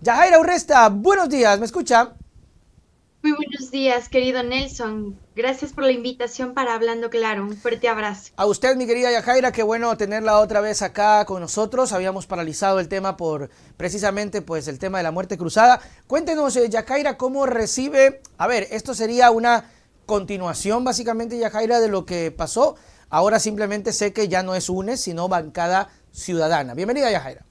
Yajaira Urresta, buenos días, ¿me escucha? Muy buenos días, querido Nelson. Gracias por la invitación para Hablando Claro. Un fuerte abrazo. A usted, mi querida Yajaira, qué bueno tenerla otra vez acá con nosotros. Habíamos paralizado el tema por precisamente pues el tema de la muerte cruzada. Cuéntenos, Yajaira, cómo recibe, a ver, esto sería una continuación básicamente, Yajaira, de lo que pasó. Ahora simplemente sé que ya no es UNES, sino Bancada Ciudadana. Bienvenida, Yajaira.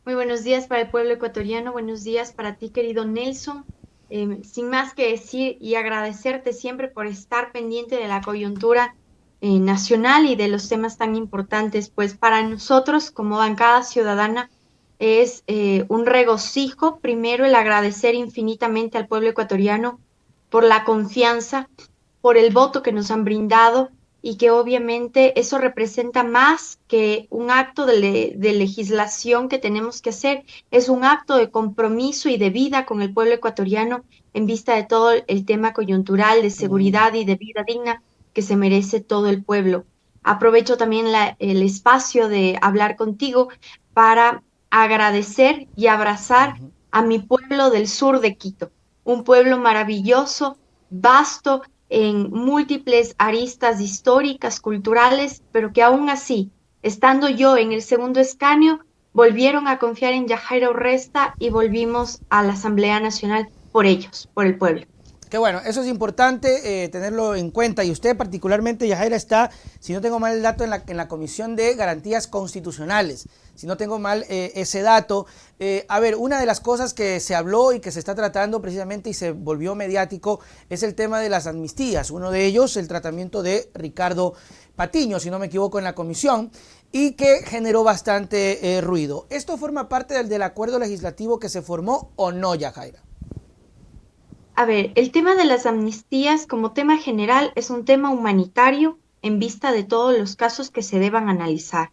Muy buenos días para el pueblo ecuatoriano. Buenos días para ti, querido Nelson. Sin más que decir y agradecerte siempre por estar pendiente de la coyuntura nacional y de los temas tan importantes, pues para nosotros como bancada ciudadana es un regocijo, primero el agradecer infinitamente al pueblo ecuatoriano por la confianza, por el voto que nos han brindado y que obviamente eso representa más que un acto de legislación que tenemos que hacer, es un acto de compromiso y de vida con el pueblo ecuatoriano en vista de todo el tema coyuntural de Mm. seguridad y de vida digna que se merece todo el pueblo. Aprovecho también el espacio de hablar contigo para agradecer y abrazar Ujú. a mi pueblo del sur de Quito, un pueblo maravilloso, vasto, en múltiples aristas históricas, culturales, pero que aún así, estando yo en el segundo escaño, volvieron a confiar en Yajaira Urresta y volvimos a la Asamblea Nacional por ellos, por el pueblo. Qué bueno, eso es importante tenerlo en cuenta. Y usted particularmente, Yajaira, está, si no tengo mal el dato, en la Comisión de Garantías Constitucionales. Si no tengo mal ese dato. A ver, una de las cosas que se habló y que se está tratando precisamente y se volvió mediático es el tema de las amnistías. Uno de ellos, el tratamiento de Ricardo Patiño, si no me equivoco, en la comisión, y que generó bastante ruido. ¿Esto forma parte del acuerdo legislativo que se formó o no, Yajaira? A ver, el tema de las amnistías como tema general es un tema humanitario en vista de todos los casos que se deban analizar.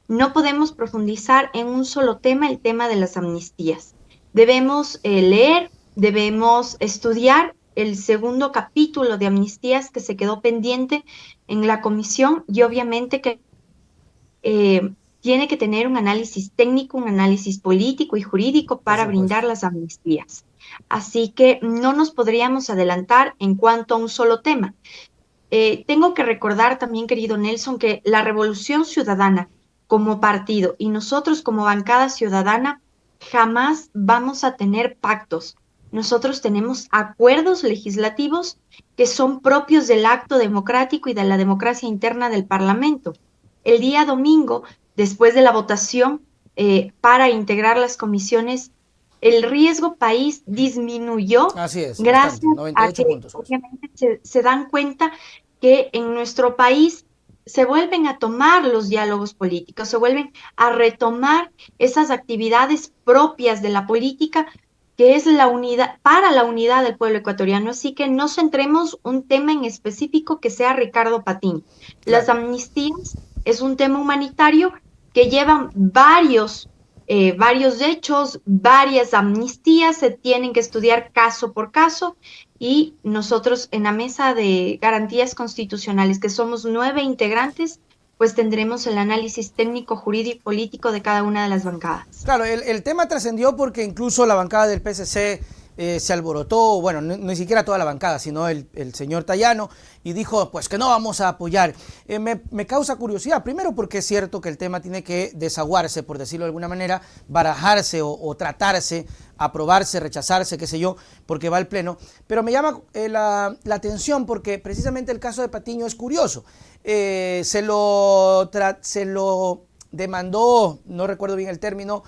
No podemos profundizar en un solo tema, el tema de las amnistías. Debemos leer, debemos estudiar el segundo capítulo de amnistías que se quedó pendiente en la comisión y obviamente que tiene que tener un análisis técnico, un análisis político y jurídico Por para brindar supuesto. las amnistías. Así que no nos podríamos adelantar en cuanto a un solo tema. Tengo que recordar también, querido Nelson, que la Revolución Ciudadana como partido y nosotros como bancada ciudadana jamás vamos a tener pactos. Nosotros tenemos acuerdos legislativos que son propios del acto democrático y de la democracia interna del Parlamento. El día domingo, después de la votación para integrar las comisiones, el riesgo país disminuyó Así es, bastante, gracias a que 98 puntos pues. obviamente se dan cuenta que en nuestro país se vuelven a tomar los diálogos políticos, se vuelven a retomar esas actividades propias de la política, que es la unidad, para la unidad del pueblo ecuatoriano. Así que no centremos un tema en específico que sea Ricardo Patiño. Las Claro. amnistías es un tema humanitario que llevan varios hechos, varias amnistías, se tienen que estudiar caso por caso y nosotros en la mesa de garantías constitucionales, que somos 9 integrantes, pues tendremos el análisis técnico, jurídico y político de cada una de las bancadas. Claro, el tema trascendió porque incluso la bancada del PSC se alborotó, bueno, ni siquiera toda la bancada, sino el señor Tayano, y dijo, pues que no vamos a apoyar. Me causa curiosidad, primero porque es cierto que el tema tiene que desaguarse, por decirlo de alguna manera, barajarse o tratarse, aprobarse, rechazarse, qué sé yo, porque va al pleno, pero me llama la atención porque precisamente el caso de Patiño es curioso. Se lo demandó, no recuerdo bien el término,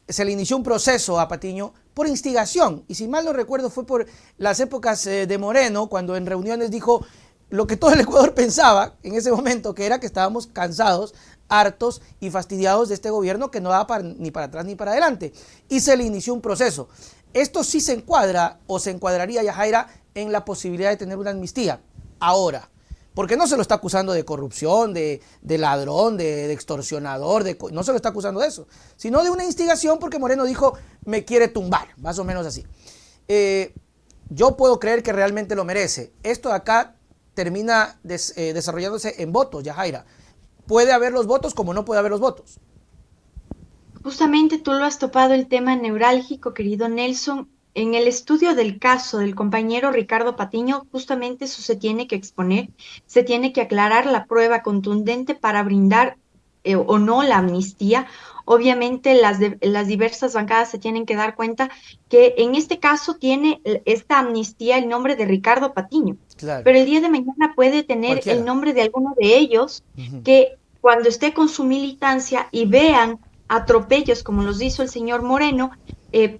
se le inició un proceso a Patiño por instigación, y si mal no recuerdo fue por las épocas de Moreno, cuando en reuniones dijo lo que todo el Ecuador pensaba en ese momento, que era que estábamos cansados, hartos y fastidiados de este gobierno que no daba ni para atrás ni para adelante, y se le inició un proceso. Esto sí se encuadra o se encuadraría, Yajaira, en la posibilidad de tener una amnistía ahora, porque no se lo está acusando de corrupción, de ladrón, de extorsionador, no se lo está acusando de eso, sino de una instigación porque Moreno dijo, me quiere tumbar, más o menos así. Eh, yo puedo creer que realmente lo merece. Esto de acá termina desarrollándose en votos, Yajaira. Puede haber los votos como no puede haber los votos. Justamente tú lo has topado el tema neurálgico, querido Nelson. En el estudio del caso del compañero Ricardo Patiño, justamente eso se tiene que exponer, se tiene que aclarar la prueba contundente para brindar o no la amnistía. Obviamente las diversas bancadas se tienen que dar cuenta que en este caso tiene esta amnistía el nombre de Ricardo Patiño, Claro, pero el día de mañana puede tener el cualquiera. nombre de alguno de ellos Ujú. que cuando esté con su militancia y vean atropellos como los hizo el señor Moreno,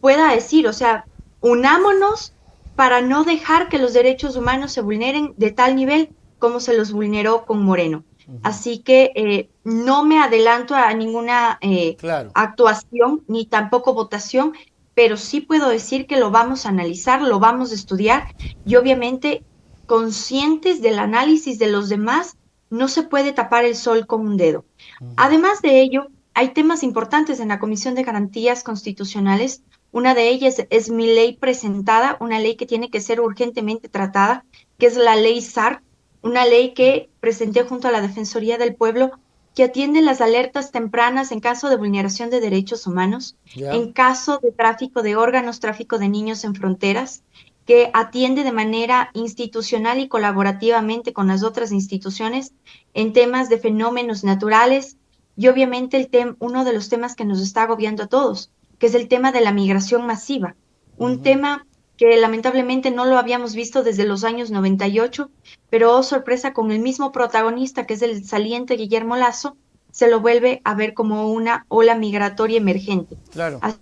pueda decir, o sea, unámonos para no dejar que los derechos humanos se vulneren de tal nivel como se los vulneró con Moreno. Ujú. Así que no me adelanto a ninguna Claro. actuación ni tampoco votación, pero sí puedo decir que lo vamos a analizar, lo vamos a estudiar y obviamente conscientes del análisis de los demás, no se puede tapar el sol con un dedo. Ujú. Además de ello, hay temas importantes en la Comisión de Garantías Constitucionales. Una de ellas es mi ley presentada, una ley que tiene que ser urgentemente tratada, que es la ley SAR, una ley que presenté junto a la Defensoría del Pueblo, que atiende las alertas tempranas en caso de vulneración de derechos humanos, Ya. en caso de tráfico de órganos, tráfico de niños en fronteras, que atiende de manera institucional y colaborativamente con las otras instituciones en temas de fenómenos naturales, y obviamente uno de los temas que nos está agobiando a todos, que es el tema de la migración masiva, un Ujú. tema que lamentablemente no lo habíamos visto desde los años 98, pero oh, sorpresa, con el mismo protagonista que es el saliente Guillermo Lazo, se lo vuelve a ver como una ola migratoria emergente. Claro. Así,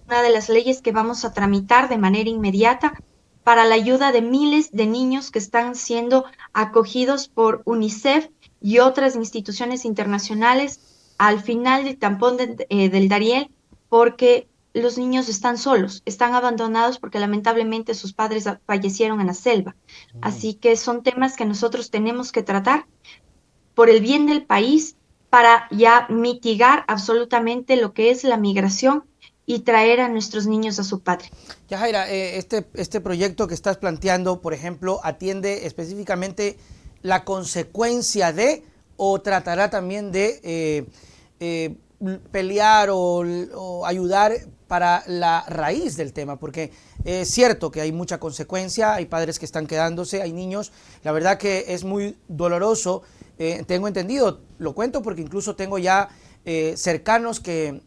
una de las leyes que vamos a tramitar de manera inmediata para la ayuda de miles de niños que están siendo acogidos por UNICEF y otras instituciones internacionales al final del tampón del Darién, porque los niños están solos, están abandonados porque lamentablemente sus padres fallecieron en la selva. Ujú. Así que son temas que nosotros tenemos que tratar por el bien del país para ya mitigar absolutamente lo que es la migración y traer a nuestros niños a su patria. Yajaira, este proyecto que estás planteando, por ejemplo, atiende específicamente la consecuencia de o tratará también de eh, pelear o ayudar para la raíz del tema, porque es cierto que hay mucha consecuencia, hay padres que están quedándose, hay niños, la verdad que es muy doloroso, tengo entendido, lo cuento porque incluso tengo ya cercanos que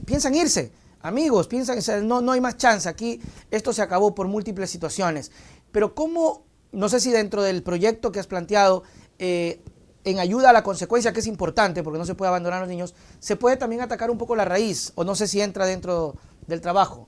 piensan irse, amigos, piensan, o sea, no hay más chance, aquí esto se acabó por múltiples situaciones. Pero cómo, no sé si dentro del proyecto que has planteado, en ayuda a la consecuencia, que es importante, porque no se puede abandonar a los niños, se puede también atacar un poco la raíz, o no sé si entra dentro del trabajo.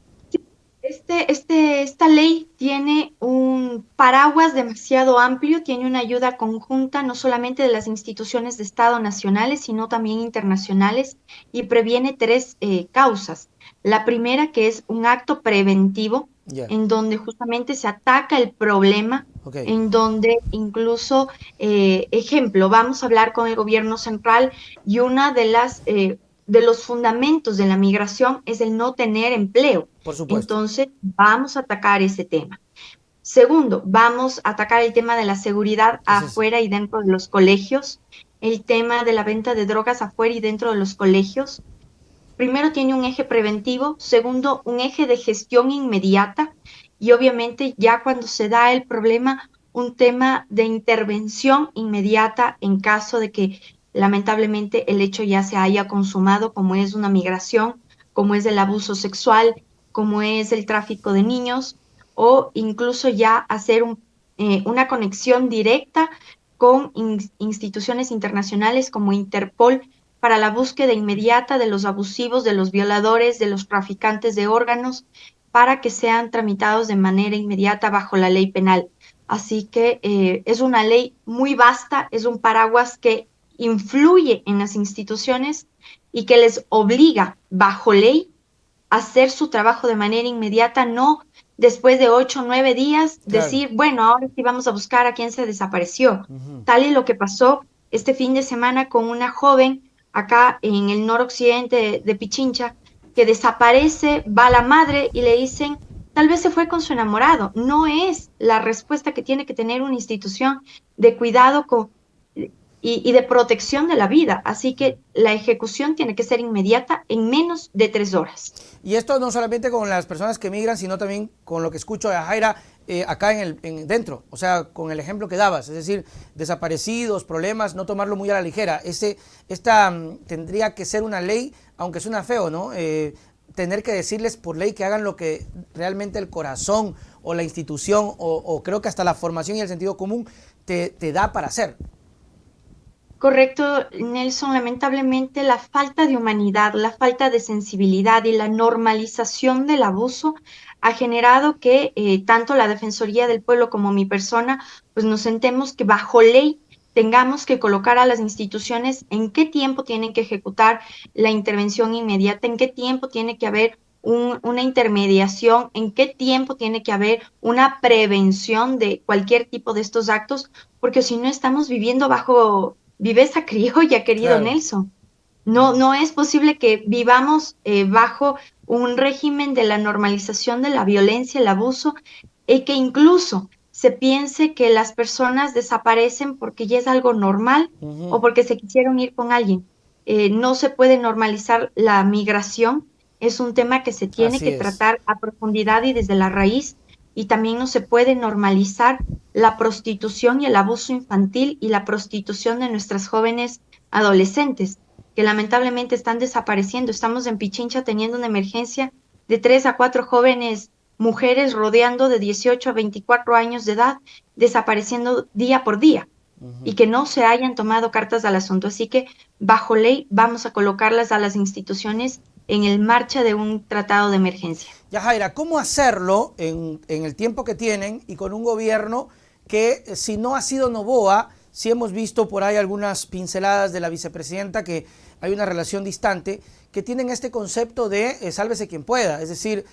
Esta ley tiene un paraguas demasiado amplio, tiene una ayuda conjunta no solamente de las instituciones de Estado nacionales, sino también internacionales, y previene tres causas. La primera, que es un acto preventivo, Ya, yeah. en donde justamente se ataca el problema, Ok. en donde incluso, ejemplo, vamos a hablar con el gobierno central y una de los fundamentos de la migración es el no tener empleo. Por supuesto. Entonces, vamos a atacar ese tema. Segundo, vamos a atacar el tema de la seguridad Ese es. afuera y dentro de los colegios, el tema de la venta de drogas afuera y dentro de los colegios. Primero tiene un eje preventivo, segundo un eje de gestión inmediata y obviamente ya cuando se da el problema, un tema de intervención inmediata en caso de que lamentablemente el hecho ya se haya consumado, como es una migración, como es el abuso sexual, como es el tráfico de niños o incluso ya hacer una conexión directa con instituciones internacionales como Interpol para la búsqueda inmediata de los abusivos, de los violadores, de los traficantes de órganos, para que sean tramitados de manera inmediata bajo la ley penal. Así que es una ley muy vasta, es un paraguas que influye en las instituciones y que les obliga bajo ley a hacer su trabajo de manera inmediata, no después de 8 o 9 días Claro. decir, bueno, ahora sí vamos a buscar a quién se desapareció. Ujú. Tal y lo que pasó este fin de semana con una joven acá en el noroccidente de Pichincha, que desaparece, va la madre y le dicen, tal vez se fue con su enamorado. No es la respuesta que tiene que tener una institución de cuidado con y de protección de la vida. Así que la ejecución tiene que ser inmediata en menos de 3 horas. Y esto no solamente con las personas que migran, sino también con lo que escucho de Jaira acá dentro, o sea, con el ejemplo que dabas, es decir, desaparecidos, problemas, no tomarlo muy a la ligera. Tendría que ser una ley, aunque suena feo, ¿no? Tener que decirles por ley que hagan lo que realmente el corazón o la institución o creo que hasta la formación y el sentido común te da para hacer. Correcto, Nelson. Lamentablemente, la falta de humanidad, la falta de sensibilidad y la normalización del abuso ha generado que tanto la Defensoría del Pueblo como mi persona, pues nos sentemos que bajo ley tengamos que colocar a las instituciones en qué tiempo tienen que ejecutar la intervención inmediata, en qué tiempo tiene que haber una intermediación, en qué tiempo tiene que haber una prevención de cualquier tipo de estos actos, porque si no estamos viviendo bajo viveza criolla, querido Claro. Nelson. No, no es posible que vivamos bajo un régimen de la normalización de la violencia, el abuso, y que incluso se piense que las personas desaparecen porque ya es algo normal o porque se quisieron ir con alguien. No se puede normalizar la migración, es un tema que se tiene Así que es. tratar a profundidad y desde la raíz, y también no se puede normalizar la prostitución y el abuso infantil y la prostitución de nuestras jóvenes adolescentes, que lamentablemente están desapareciendo. Estamos en Pichincha teniendo una emergencia de 3 a 4 jóvenes mujeres rodeando de 18 a 24 años de edad, desapareciendo día por día, y que no se hayan tomado cartas al asunto. Así que, bajo ley, vamos a colocarlas a las instituciones en el marcha de un tratado de emergencia. Yajaira, ¿cómo hacerlo en el tiempo que tienen y con un gobierno que, si no ha sido Noboa, sí hemos visto por ahí algunas pinceladas de la vicepresidenta, que hay una relación distante, que tienen este concepto de sálvese quien pueda? Es decir,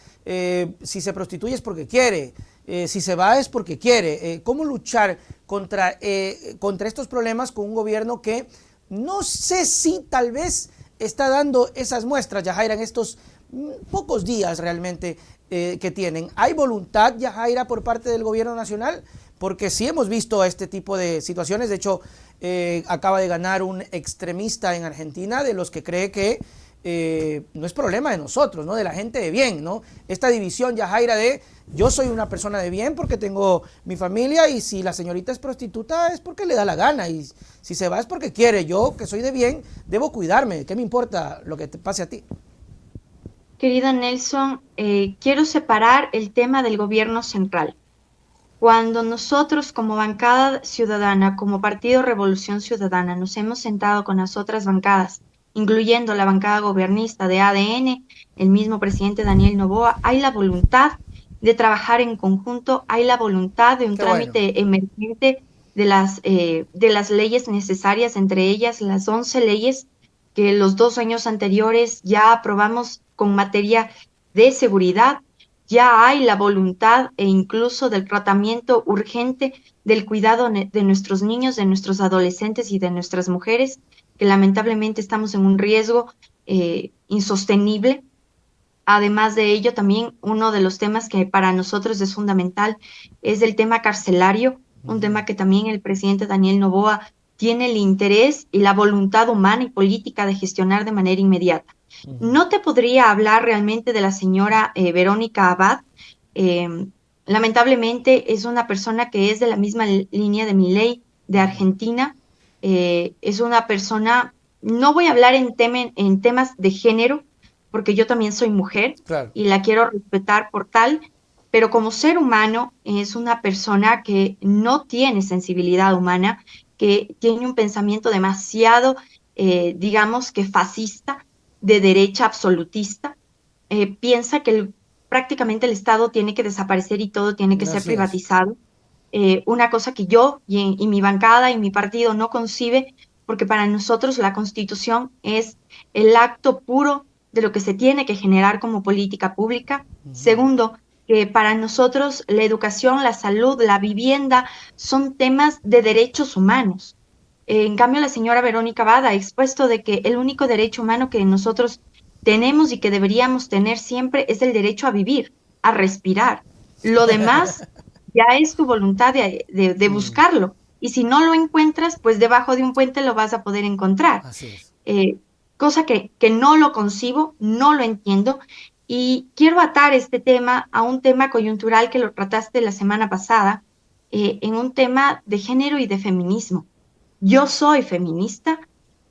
si se prostituye es porque quiere, si se va es porque quiere. ¿Cómo luchar contra estos problemas con un gobierno que no sé si tal vez está dando esas muestras, Yajaira, en estos pocos días realmente que tienen? ¿Hay voluntad, Yajaira, por parte del gobierno nacional? Porque sí hemos visto este tipo de situaciones. De hecho, acaba de ganar un extremista en Argentina de los que cree que no es problema de nosotros, ¿no? De la gente de bien, ¿no? Esta división, Yajaira, de yo soy una persona de bien porque tengo mi familia, y si la señorita es prostituta es porque le da la gana, y si se va es porque quiere. Yo, que soy de bien, debo cuidarme. ¿Qué me importa lo que te pase a ti? Querido Nelson, quiero separar el tema del gobierno central. Cuando nosotros como bancada ciudadana, como Partido Revolución Ciudadana, nos hemos sentado con las otras bancadas, incluyendo la bancada gobernista de ADN, el mismo presidente Daniel Noboa, hay la voluntad de trabajar en conjunto, hay la voluntad de un Qué bueno. trámite emergente de las leyes necesarias, entre ellas las 11 leyes que los 2 años anteriores ya aprobamos con materia de seguridad. Ya hay la voluntad e incluso del tratamiento urgente del cuidado de nuestros niños, de nuestros adolescentes y de nuestras mujeres, que lamentablemente estamos en un riesgo insostenible. Además de ello, también uno de los temas que para nosotros es fundamental es el tema carcelario, un tema que también el presidente Daniel Noboa tiene el interés y la voluntad humana y política de gestionar de manera inmediata. No te podría hablar realmente de la señora Verónica Abad. Eh, Lamentablemente es una persona que es de la misma línea de Milei de Argentina. Es una persona, no voy a hablar en temas de género, porque yo también soy mujer Claro. y la quiero respetar por tal, pero como ser humano es una persona que no tiene sensibilidad humana, que tiene un pensamiento demasiado, digamos que fascista, de derecha absolutista. Piensa que prácticamente el Estado tiene que desaparecer y todo tiene que ser Así es. privatizado. Una cosa que yo y mi bancada y mi partido no concibe, porque para nosotros la Constitución es el acto puro de lo que se tiene que generar como política pública. Segundo, que para nosotros la educación, la salud, la vivienda son temas de derechos humanos. En cambio, la señora Verónica Bada ha expuesto de que el único derecho humano que nosotros tenemos y que deberíamos tener siempre es el derecho a vivir, a respirar. Lo demás ya es tu voluntad de buscarlo. y si no lo encuentras, pues debajo de un puente lo vas a poder encontrar. Así es. Eh, Cosa que no lo concibo, no lo entiendo, y quiero atar este tema a un tema coyuntural que lo trataste la semana pasada, en un tema de género y de feminismo. Yo soy feminista,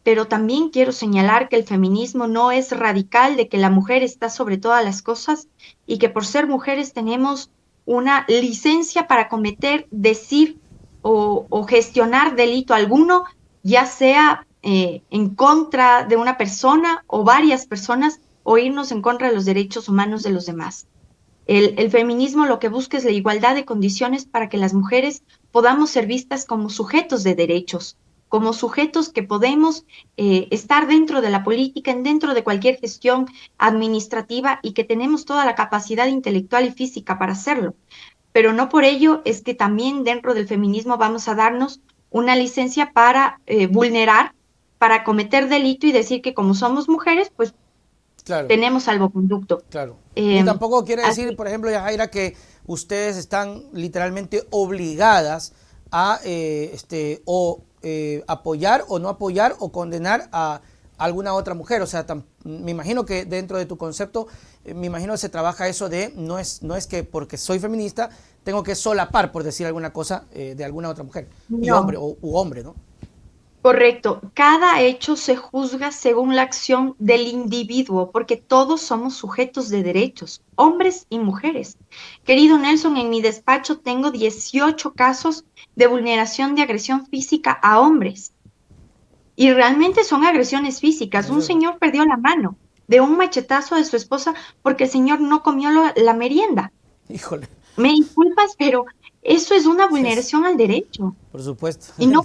pero también quiero señalar que el feminismo no es radical, de que la mujer está sobre todas las cosas y que por ser mujeres tenemos una licencia para cometer, decir o gestionar delito alguno, ya sea en contra de una persona o varias personas, o irnos en contra de los derechos humanos de los demás. El feminismo lo que busca es la igualdad de condiciones para que las mujeres podamos ser vistas como sujetos de derechos, como sujetos que podemos estar dentro de la política, dentro de cualquier gestión administrativa, y que tenemos toda la capacidad intelectual y física para hacerlo. Pero no por ello es que también dentro del feminismo vamos a darnos una licencia para vulnerar, para cometer delito y decir que como somos mujeres, pues Claro. tenemos salvoconducto. Claro. Ni Eh, tampoco quiere decir, Así, por ejemplo, Yajaira, que ustedes están literalmente obligadas a apoyar o no apoyar o condenar a alguna otra mujer. O sea, me imagino que dentro de tu concepto, me imagino que se trabaja eso de no es que porque soy feminista tengo que solapar, por decir alguna cosa, de alguna otra mujer y hombre no, u hombre, ¿no? correcto. Cada hecho se juzga según la acción del individuo, porque todos somos sujetos de derechos, hombres y mujeres. Querido Nelson, en mi despacho tengo 18 casos de vulneración de agresión física a hombres. Y realmente son agresiones físicas. Un Eso es, señor perdió la mano de un machetazo de su esposa porque el señor no comió la merienda. híjole, Me disculpas, pero eso es una es, vulneración al derecho. por supuesto. Y no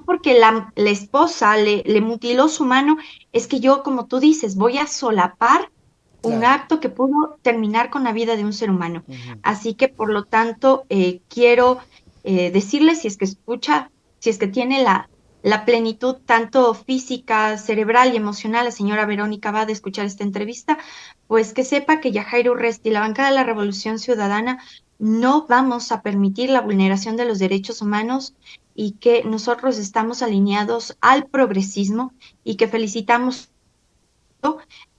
porque la esposa le mutiló su mano, es que yo, como tú dices, voy a solapar un Claro. acto que pudo terminar con la vida de un ser humano. Ujú. Así que, por lo tanto, quiero decirle, si es que escucha, si es que tiene la plenitud tanto física, cerebral y emocional, la señora Verónica va a escuchar esta entrevista, pues que sepa que Yajaira Urresti y la bancada de la Revolución Ciudadana no vamos a permitir la vulneración de los derechos humanos, y que nosotros estamos alineados al progresismo, y que felicitamos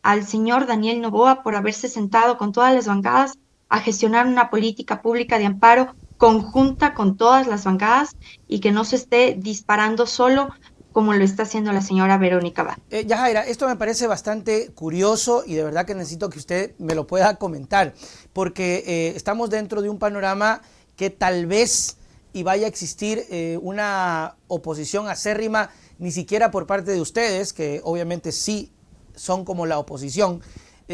al señor Daniel Noboa por haberse sentado con todas las bancadas a gestionar una política pública de amparo conjunta con todas las bancadas, y que no se esté disparando solo como lo está haciendo la señora Verónica Abad. Yajaira, esto me parece bastante curioso y de verdad que necesito que usted me lo pueda comentar, porque estamos dentro de un panorama que tal vez y vaya a existir una oposición acérrima, ni siquiera por parte de ustedes, que obviamente sí son como la oposición,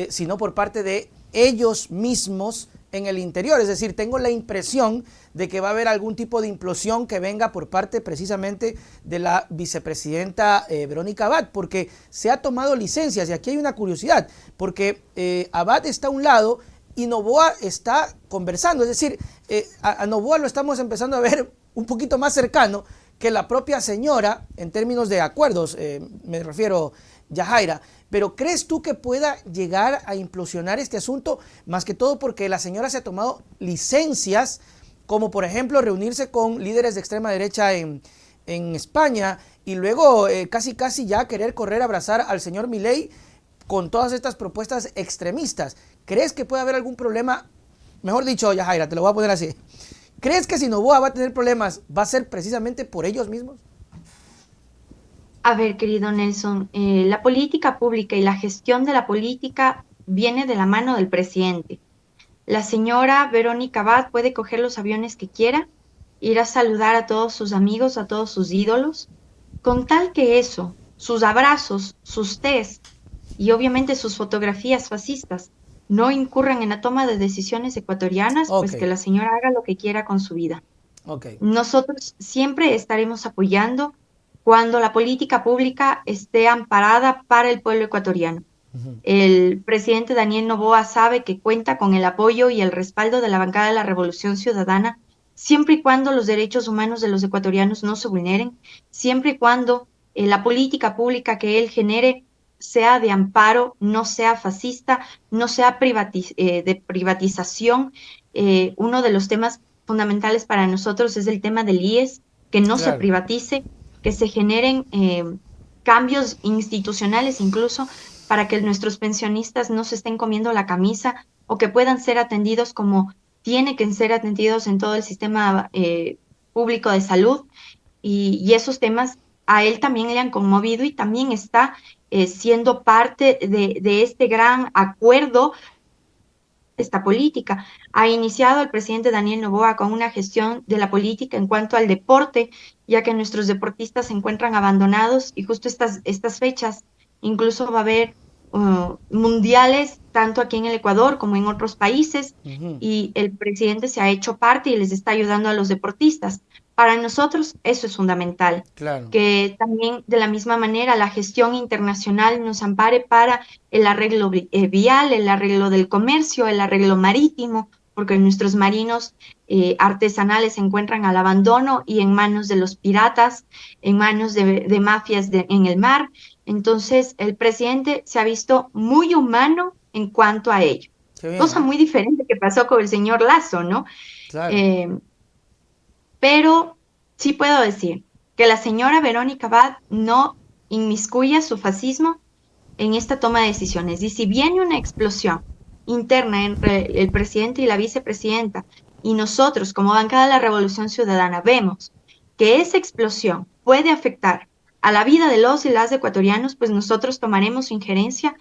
sino por parte de ellos mismos en el interior. Es decir, tengo la impresión de que va a haber algún tipo de implosión que venga por parte precisamente de la vicepresidenta Verónica Abad, porque se ha tomado licencias. Y aquí hay una curiosidad, porque Abad está a un lado y Noboa está conversando. Es decir, a Noboa lo estamos empezando a ver un poquito más cercano que la propia señora en términos de acuerdos, me refiero, Yajaira. Pero ¿crees tú que pueda llegar a implosionar este asunto? Más que todo porque la señora se ha tomado licencias, como por ejemplo reunirse con líderes de extrema derecha en España, y luego casi ya querer correr a abrazar al señor Milei con todas estas propuestas extremistas. ¿Crees que puede haber algún problema? Mejor dicho, Yajaira, te lo voy a poner así. ¿Crees que si Noboa va a tener problemas, va a ser precisamente por ellos mismos? A ver, querido Nelson, la política pública y la gestión de la política viene de la mano del presidente. La señora Verónica Abad puede coger los aviones que quiera, ir a saludar a todos sus amigos, a todos sus ídolos, con tal que eso, sus abrazos, sus tés y obviamente sus fotografías fascistas, no incurran en la toma de decisiones ecuatorianas, Ok, pues que la señora haga lo que quiera con su vida. ok. Nosotros siempre estaremos apoyando cuando la política pública esté amparada para el pueblo ecuatoriano. Ujú. El presidente Daniel Noboa sabe que cuenta con el apoyo y el respaldo de la bancada de la Revolución Ciudadana, siempre y cuando los derechos humanos de los ecuatorianos no se vulneren, siempre y cuando la política pública que él genere sea de amparo, no sea fascista, no sea de privatización. Uno de los temas fundamentales para nosotros es el tema del IES, que no se Claro. privatice, que se generen cambios institucionales incluso para que nuestros pensionistas no se estén comiendo la camisa o que puedan ser atendidos como tienen que ser atendidos en todo el sistema público de salud y esos temas a él también le han conmovido y también está siendo parte de este gran acuerdo, esta política. Ha iniciado el presidente Daniel Noboa con una gestión de la política en cuanto al deporte, ya que nuestros deportistas se encuentran abandonados y justo estas fechas incluso va a haber mundiales tanto aquí en el Ecuador como en otros países Ujú. y el presidente se ha hecho parte y les está ayudando a los deportistas. Para nosotros eso es fundamental, Claro. que también de la misma manera la gestión internacional nos ampare para el arreglo vial, el arreglo del comercio, el arreglo marítimo, porque nuestros marinos artesanales se encuentran al abandono y en manos de los piratas, en manos de mafias en el mar. Entonces, el presidente se ha visto muy humano en cuanto a ello. Qué bien, Cosa ¿ah? muy diferente que pasó con el señor Lazo, ¿no? Claro. Eh, pero sí puedo decir que la señora Verónica Abad no inmiscuya su fascismo en esta toma de decisiones. Y si viene una explosión interna entre el presidente y la vicepresidenta, y nosotros como bancada de la Revolución Ciudadana vemos que esa explosión puede afectar a la vida de los y las ecuatorianos, pues nosotros tomaremos injerencia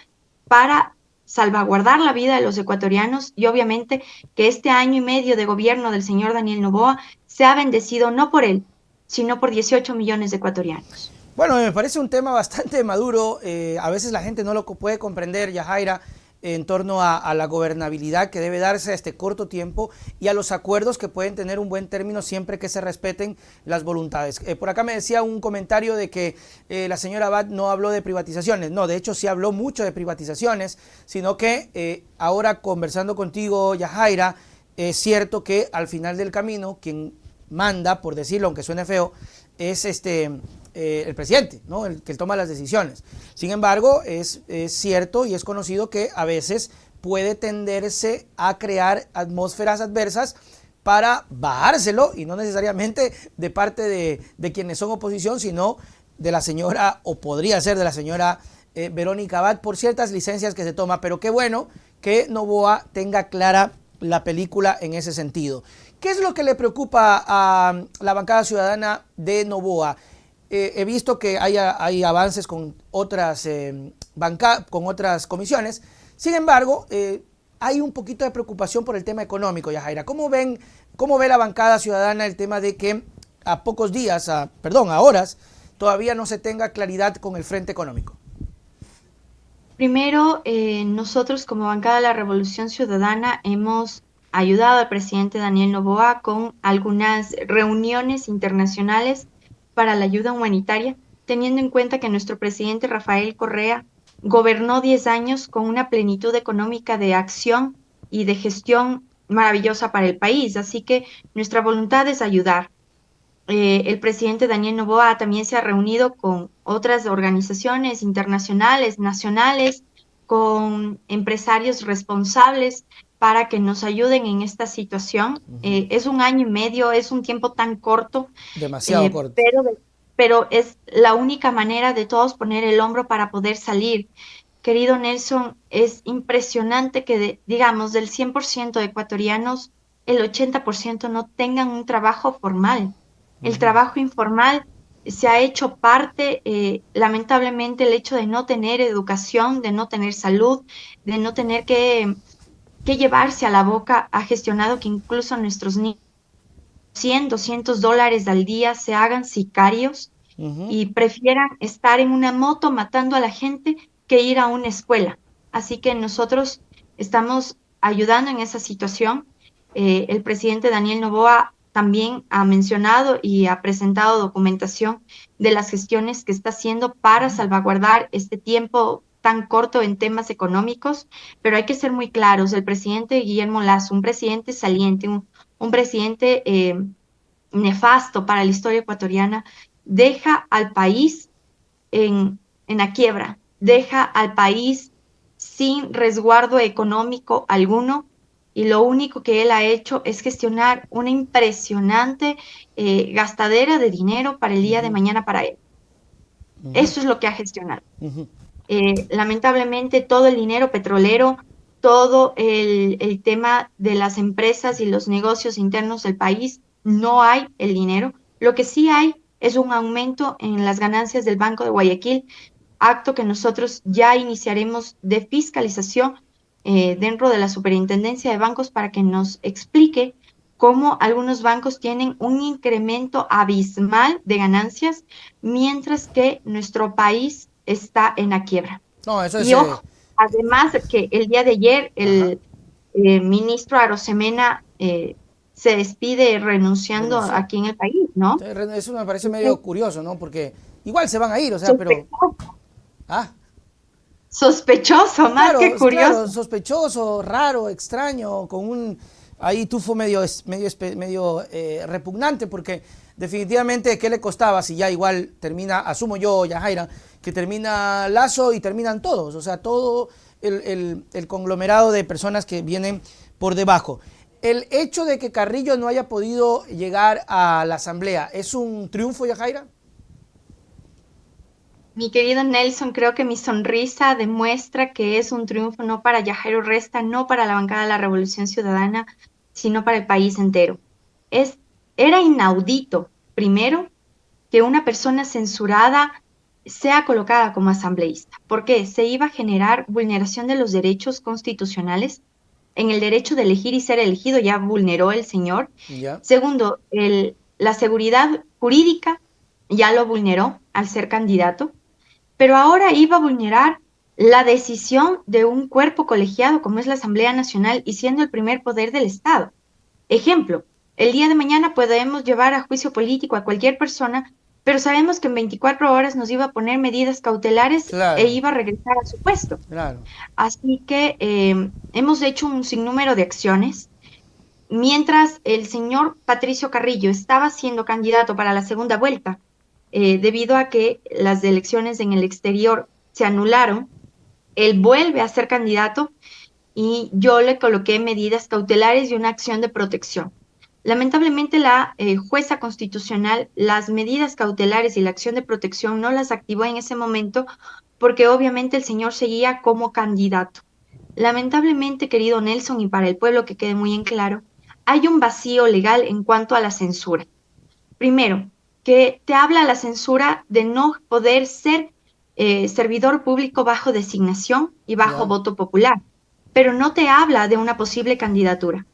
para salvaguardar la vida de los ecuatorianos y obviamente que este año y medio de gobierno del señor Daniel Noboa sea bendecido no por él, sino por 18 millones de ecuatorianos. Bueno, me parece un tema bastante maduro. A veces la gente no lo puede comprender, Yajaira, en torno a la gobernabilidad que debe darse a este corto tiempo y a los acuerdos que pueden tener un buen término siempre que se respeten las voluntades. Por acá me decía un comentario de que la señora Abad no habló de privatizaciones. No, de hecho sí habló mucho de privatizaciones, sino que ahora conversando contigo, Yajaira, es cierto que al final del camino quien manda, por decirlo, aunque suene feo, es el presidente, ¿no? El que toma las decisiones. Sin embargo, es cierto y es conocido que a veces puede tenderse a crear atmósferas adversas para bajárselo y no necesariamente de parte de quienes son oposición, sino de la señora, o podría ser de la señora Verónica Abad, por ciertas licencias que se toma, pero qué bueno que Noboa tenga clara la película en ese sentido. ¿Qué es lo que le preocupa a la bancada ciudadana de Noboa? He visto que hay avances con otras, con otras comisiones. Sin embargo, hay un poquito de preocupación por el tema económico, Yajaira. ¿Cómo ve la bancada ciudadana el tema de que a pocos días, a horas, todavía no se tenga claridad con el frente económico? Primero, nosotros como bancada de la Revolución Ciudadana hemos ayudado al presidente Daniel Noboa con algunas reuniones internacionales para la ayuda humanitaria, teniendo en cuenta que nuestro presidente Rafael Correa gobernó 10 años con una plenitud económica de acción y de gestión maravillosa para el país. Así que nuestra voluntad es ayudar. El presidente Daniel Noboa también se ha reunido con otras organizaciones internacionales, nacionales, con empresarios responsables para que nos ayuden en esta situación. Es un año y medio, es un tiempo tan corto, Demasiado eh, corto. pero, pero es la única manera de todos poner el hombro para poder salir. Querido Nelson, es impresionante que, digamos, del 100% de ecuatorianos, el 80% no tengan un trabajo formal. El trabajo informal se ha hecho parte, lamentablemente, el hecho de no tener educación, de no tener salud, de no tener que llevarse a la boca, ha gestionado que incluso nuestros niños, 100, $200 al día, se hagan sicarios Uh -huh. y prefieran estar en una moto matando a la gente que ir a una escuela. Así que nosotros estamos ayudando en esa situación. El presidente Daniel Noboa también ha mencionado y ha presentado documentación de las gestiones que está haciendo para salvaguardar este tiempo tan corto en temas económicos, pero hay que ser muy claros, el presidente Guillermo Lazo, un presidente saliente, un presidente nefasto para la historia ecuatoriana, deja al país en la quiebra, deja al país sin resguardo económico alguno y lo único que él ha hecho es gestionar una impresionante gastadera de dinero para el día de Ujú, mañana para él. ujú, Eso es lo que ha gestionado. ujú. Lamentablemente todo el dinero petrolero, todo el tema de las empresas y los negocios internos del país, no hay el dinero. Lo que sí hay es un aumento en las ganancias del Banco de Guayaquil, acto que nosotros ya iniciaremos de fiscalización dentro de la Superintendencia de Bancos para que nos explique cómo algunos bancos tienen un incremento abismal de ganancias, mientras que nuestro país está en la quiebra. No, eso es... Y ojo, además que el día de ayer ajá, el ministro Arosemena se despide renunciando renunció. aquí en el país, ¿no? Entonces, eso me parece Entonces, medio curioso, ¿no? Porque igual se van a ir, o sea, pero... sospechoso, Ah, sospechoso, más claro, que claro, curioso. sospechoso, raro, extraño, con un ahí tufo medio repugnante, porque definitivamente, ¿qué le costaba si ya igual termina, asumo yo, Yajaira, que termina Lazo y terminan todos, o sea, todo el conglomerado de personas que vienen por debajo? El hecho de que Carrillo no haya podido llegar a la asamblea, ¿es un triunfo, Yajaira? Mi querido Nelson, creo que mi sonrisa demuestra que es un triunfo no para Yajairo Resta, no para la bancada de la Revolución Ciudadana, sino para el país entero. Es, era inaudito, primero, que una persona censurada sea colocada como asambleísta, porque se iba a generar vulneración de los derechos constitucionales. En el derecho de elegir y ser elegido ya vulneró el señor. Ya. Segundo, la seguridad jurídica ya lo vulneró al ser candidato, pero ahora iba a vulnerar la decisión de un cuerpo colegiado como es la Asamblea Nacional y siendo el primer poder del Estado. Ejemplo, el día de mañana podemos llevar a juicio político a cualquier persona, pero sabemos que en 24 horas nos iba a poner medidas cautelares e Claro, iba a regresar a su puesto. claro. Así que hemos hecho un sinnúmero de acciones. Mientras el señor Patricio Carrillo estaba siendo candidato para la segunda vuelta, debido a que las elecciones en el exterior se anularon, él vuelve a ser candidato y yo le coloqué medidas cautelares y una acción de protección. Lamentablemente, la jueza constitucional las medidas cautelares y la acción de protección no las activó en ese momento porque obviamente el señor seguía como candidato. Lamentablemente, querido Nelson, y para el pueblo que quede muy en claro, hay un vacío legal en cuanto a la censura. Primero, que te habla la censura de no poder ser servidor público bajo designación y bajo Ya. voto popular, pero no te habla de una posible candidatura.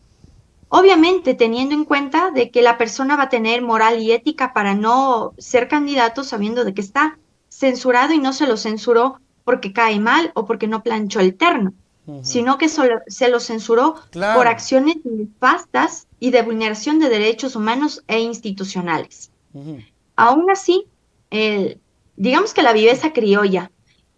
Obviamente, teniendo en cuenta de que la persona va a tener moral y ética para no ser candidato sabiendo de que está censurado y no se lo censuró porque cae mal o porque no planchó el terno, Ujú. sino que se lo censuró por Claro. acciones nefastas y de vulneración de derechos humanos e institucionales. Ujú. Aún así, el- digamos que la viveza criolla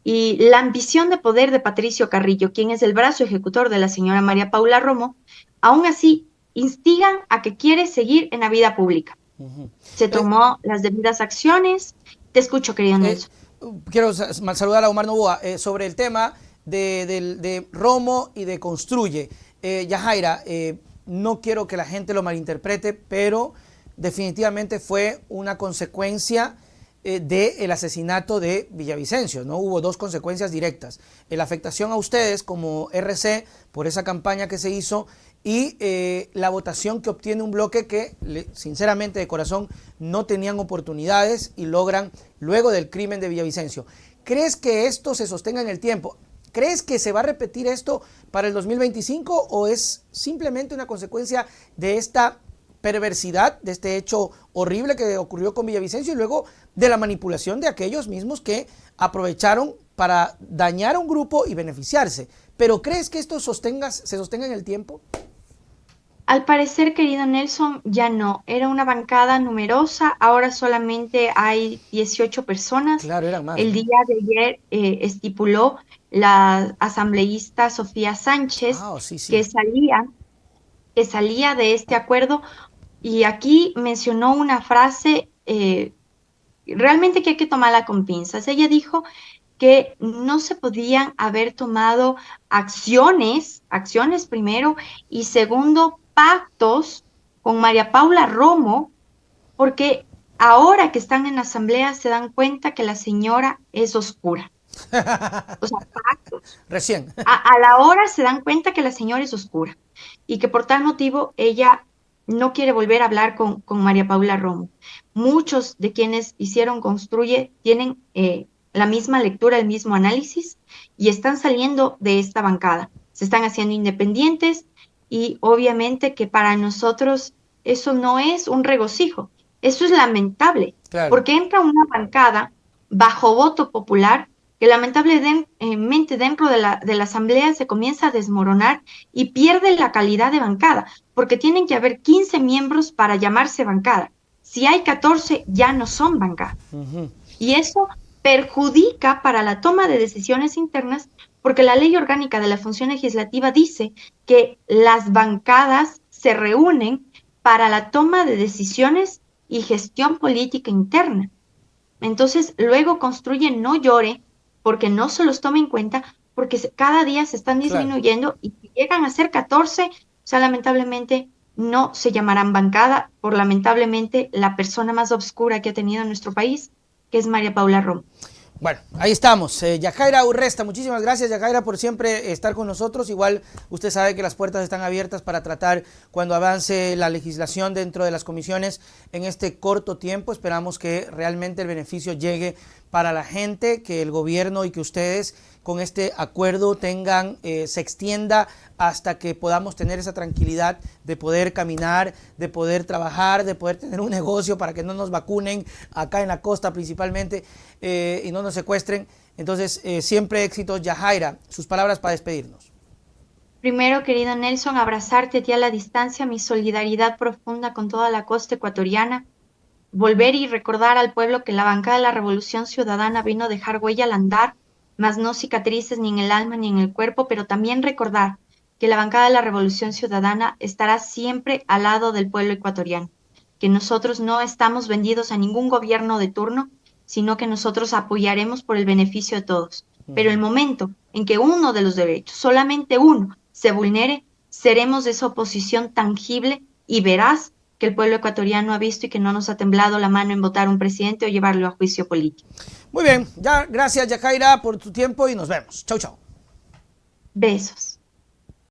y la ambición de poder de Patricio Carrillo, quien es el brazo ejecutor de la señora María Paula Romo, aún así instigan a que quiere seguir en la vida pública. Ujú. Se Eh, tomó las debidas acciones. Te escucho, querido eh, Nelson. quiero saludar a Omar Novoa sobre el tema de Romo y de Construye. Yajaira, no quiero que la gente lo malinterprete, pero definitivamente fue una consecuencia del asesinato de Villavicencio, ¿no? Hubo dos consecuencias directas. La afectación a ustedes como RC por esa campaña que se hizo y la votación que obtiene un bloque que, sinceramente, de corazón, no tenían oportunidades y logran luego del crimen de Villavicencio. ¿Crees que esto se sostenga en el tiempo? ¿Crees que se va a repetir esto para el 2025 o es simplemente una consecuencia de esta perversidad, de este hecho horrible que ocurrió con Villavicencio y luego de la manipulación de aquellos mismos que aprovecharon para dañar a un grupo y beneficiarse? ¿Pero crees que esto se sostenga en el tiempo? Al parecer, querido Nelson, ya no. Era una bancada numerosa, ahora solamente hay 18 personas. Claro, eran más, El ¿no? día de ayer estipuló la asambleísta Sofía Sánchez Ah, sí, que sí. salía, que salía de este acuerdo y aquí mencionó una frase realmente que hay que tomarla con pinzas. Ella dijo que no se podían haber tomado acciones primero, y segundo, pactos con María Paula Romo, porque ahora que están en la asamblea se dan cuenta que la señora es oscura. O sea, pactos. Recién. A la hora se dan cuenta que la señora es oscura y que por tal motivo ella no quiere volver a hablar con María Paula Romo. Muchos de quienes hicieron Construye tienen la misma lectura, el mismo análisis, y están saliendo de esta bancada. Se están haciendo independientes, y obviamente que para nosotros eso no es un regocijo, eso es lamentable, Claro. porque entra una bancada bajo voto popular que lamentablemente dentro de la asamblea se comienza a desmoronar y pierde la calidad de bancada, porque tienen que haber 15 miembros para llamarse bancada. Si hay 14, ya no son bancada. Ujú. Y eso perjudica para la toma de decisiones internas, porque la ley orgánica de la función legislativa dice que las bancadas se reúnen para la toma de decisiones y gestión política interna. Entonces, luego Construye no llore porque no se los tome en cuenta, porque cada día se están Claro. disminuyendo, y si llegan a ser 14, o sea, lamentablemente no se llamarán bancada por lamentablemente la persona más obscura que ha tenido nuestro país, que es María Paula Romo. Bueno, ahí estamos. Yajaira Urresta, muchísimas gracias, Yajaira, por siempre estar con nosotros. Igual usted sabe que las puertas están abiertas para tratar cuando avance la legislación dentro de las comisiones en este corto tiempo. Esperamos que realmente el beneficio llegue para la gente, que el gobierno y que ustedes con este acuerdo se extienda hasta que podamos tener esa tranquilidad de poder caminar, de poder trabajar, de poder tener un negocio para que no nos vacunen acá en la costa principalmente y no nos secuestren. Entonces, siempre éxitos. Yajaira, sus palabras para despedirnos. Primero, querido Nelson, abrazarte a ti a la distancia, mi solidaridad profunda con toda la costa ecuatoriana. Volver y recordar al pueblo que la bancada de la Revolución Ciudadana vino a dejar huella al andar, mas no cicatrices ni en el alma ni en el cuerpo, pero también recordar que la bancada de la Revolución Ciudadana estará siempre al lado del pueblo ecuatoriano, que nosotros no estamos vendidos a ningún gobierno de turno, sino que nosotros apoyaremos por el beneficio de todos. Pero el momento en que uno de los derechos, solamente uno, se vulnere, seremos esa oposición tangible y veraz que el pueblo ecuatoriano ha visto y que no nos ha temblado la mano en votar un presidente o llevarlo a juicio político. Muy bien, ya, gracias Yajaira por tu tiempo y nos vemos. Chau, chau. Besos.